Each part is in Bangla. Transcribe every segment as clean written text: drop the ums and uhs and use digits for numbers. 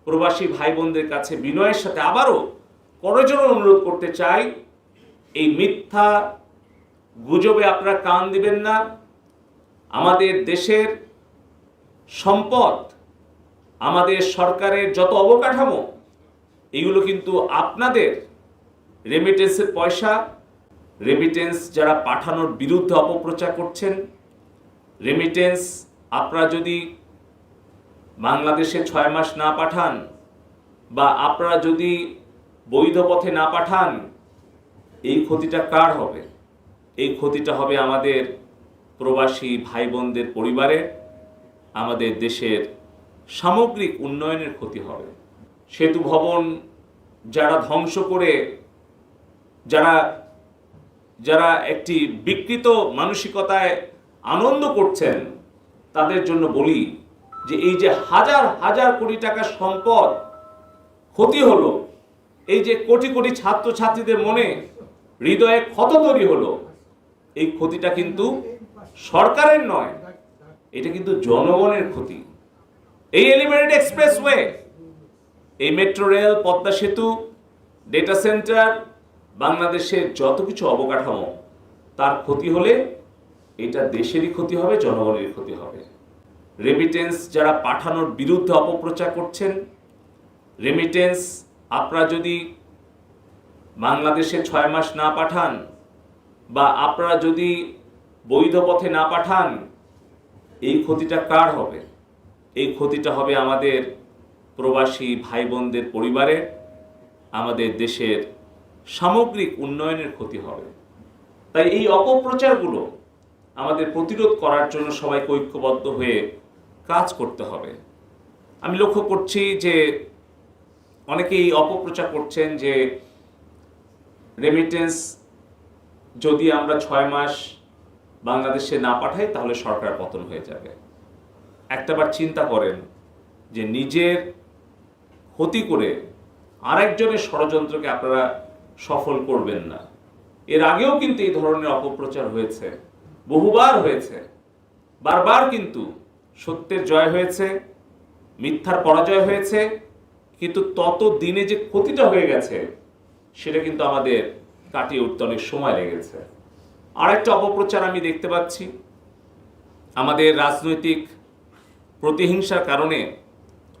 প্রবাসী ভাই বোনদের কাছে বিনয়ের সাথে আবারও করজোড়ে অনুরোধ করতে চাই, এই মিথ্যা গুজবে আপনারা কান দিবেন না। আমাদের দেশের সম্পদ, আমাদের সরকারের যত অবকাঠামো, এগুলো কিন্তু আপনাদের রেমিটেন্সের পয়সা। রেমিটেন্স যারা পাঠানোর বিরুদ্ধে অপপ্রচার করছেন, রেমিটেন্স আপনারা যদি বাংলাদেশে 6 মাস না পাঠান বা আপনারা যদি বৈধ পথে না পাঠান, এই ক্ষতিটা কার হবে? এই ক্ষতিটা হবে আমাদের প্রবাসী ভাই বোনদের পরিবারে, আমাদের দেশের সামগ্রিক উন্নয়নের ক্ষতি হবে। সেতু ভবন যারা ধ্বংস করে, যারা একটি বিকৃত মানসিকতায় আনন্দ করছেন, তাদের জন্য বলি যে এই যে হাজার হাজার কোটি টাকার সম্পদ ক্ষতি হলো, এই যে কোটি কোটি ছাত্রছাত্রীদের মনে হৃদয়ে ক্ষত তৈরি হলো, এই ক্ষতিটা কিন্তু সরকারের নয়, এটা কিন্তু জনগণের ক্ষতি। এই এলিভেটেড এক্সপ্রেসওয়ে, এই মেট্রো রেল, পদ্মা সেতু, ডেটা সেন্টার, বাংলাদেশের যত কিছু অবকাঠামো, তার ক্ষতি হলে এটা দেশেরই ক্ষতি হবে, জনগণের ক্ষতি হবে। রেমিটেন্স যারা পাঠানোর বিরুদ্ধে অপপ্রচার করছেন, রেমিটেন্স আপনারা যদি বাংলাদেশে 6 মাস না পাঠান বা আপনারা যদি বৈধ পথে না পাঠান, এই ক্ষতিটা কার হবে? এই ক্ষতিটা হবে আমাদের প্রবাসী ভাই বোনদের পরিবারে, আমাদের দেশের সামগ্রিক উন্নয়নের ক্ষতি হবে। তাই এই অপপ্রচারগুলো আমাদের প্রতিরোধ করার জন্য সবাইকে ঐক্যবদ্ধ হয়ে কাজ করতে হবে। আমি লক্ষ্য করছি যে অনেকেই অপপ্রচার করছেন যে রেমিটেন্স যদি আমরা 6 মাস বাংলাদেশে না পাঠাই তাহলে সরকার পতন হয়ে যাবে। একটাবার চিন্তা করেন যে নিজের ক্ষতি করে আরেকজনের ষড়যন্ত্রকে আপনারা সফল করবেন না। এর আগেও কিন্তু এই ধরনের অপপ্রচার হয়েছে, বহুবার হয়েছে, বারবার কিন্তু সত্যের জয় হয়েছে, মিথ্যার পরাজয় হয়েছে, কিন্তু তত দিনে যে ক্ষতিটা হয়ে গেছে সেটা কিন্তু আমাদের কাটিয়ে উঠতে অনেক সময় লেগেছে। আরেকটা অপপ্রচার আমি দেখতে পাচ্ছি, আমাদের রাজনৈতিক প্রতিহিংসার কারণে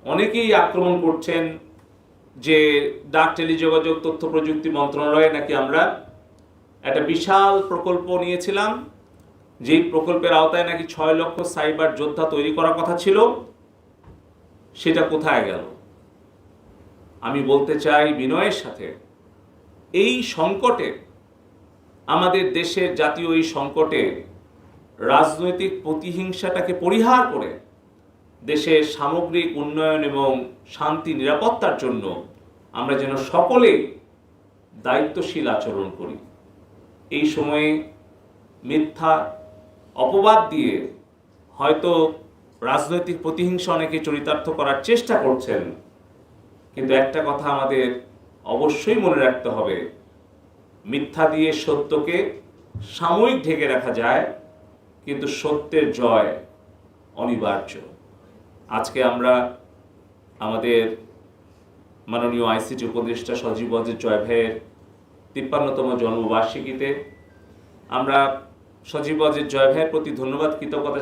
অনেকেই আক্রমণ করছেন যে ডাক টেলিযোগাযোগ তথ্য প্রযুক্তি মন্ত্রণালয়ে নাকি আমরা একটা বিশাল প্রকল্প নিয়েছিলাম, যেই প্রকল্পের আওতায় নাকি 6 লক্ষ সাইবার যোদ্ধা তৈরি করার কথা ছিল, সেটা কোথায় গেল? আমি বলতে চাই বিনয়ের সাথে, এই সংকটে, আমাদের দেশের জাতীয় এই সংকটে রাজনৈতিক প্রতিহিংসাটাকে পরিহার করে দেশের সামগ্রিক উন্নয়ন এবং শান্তি নিরাপত্তার জন্য আমরা যেন সকলে দায়িত্বশীল আচরণ করি। এই সময়ে মিথ্যা অপবাদ দিয়ে হয়তো রাজনৈতিক প্রতিহিংসা অনেকে চরিতার্থ করার চেষ্টা করছেন, কিন্তু একটা কথা আমাদের অবশ্যই মনে রাখতে হবে, মিথ্যা দিয়ে সত্যকে সাময়িক ঢেকে রাখা যায়, কিন্তু সত্যের জয় অনিবার্য। আজকে আমরা আমাদের মাননীয় আইসিটি উপদেষ্টা সজীব ওয়াজেদ জয় ভাইয়ের 53তম জন্মবার্ষিকীতে আমরা সজীব ওয়াজেদ জয় ভাইয়ের প্রতি ধন্যবাদ, কৃতজ্ঞতা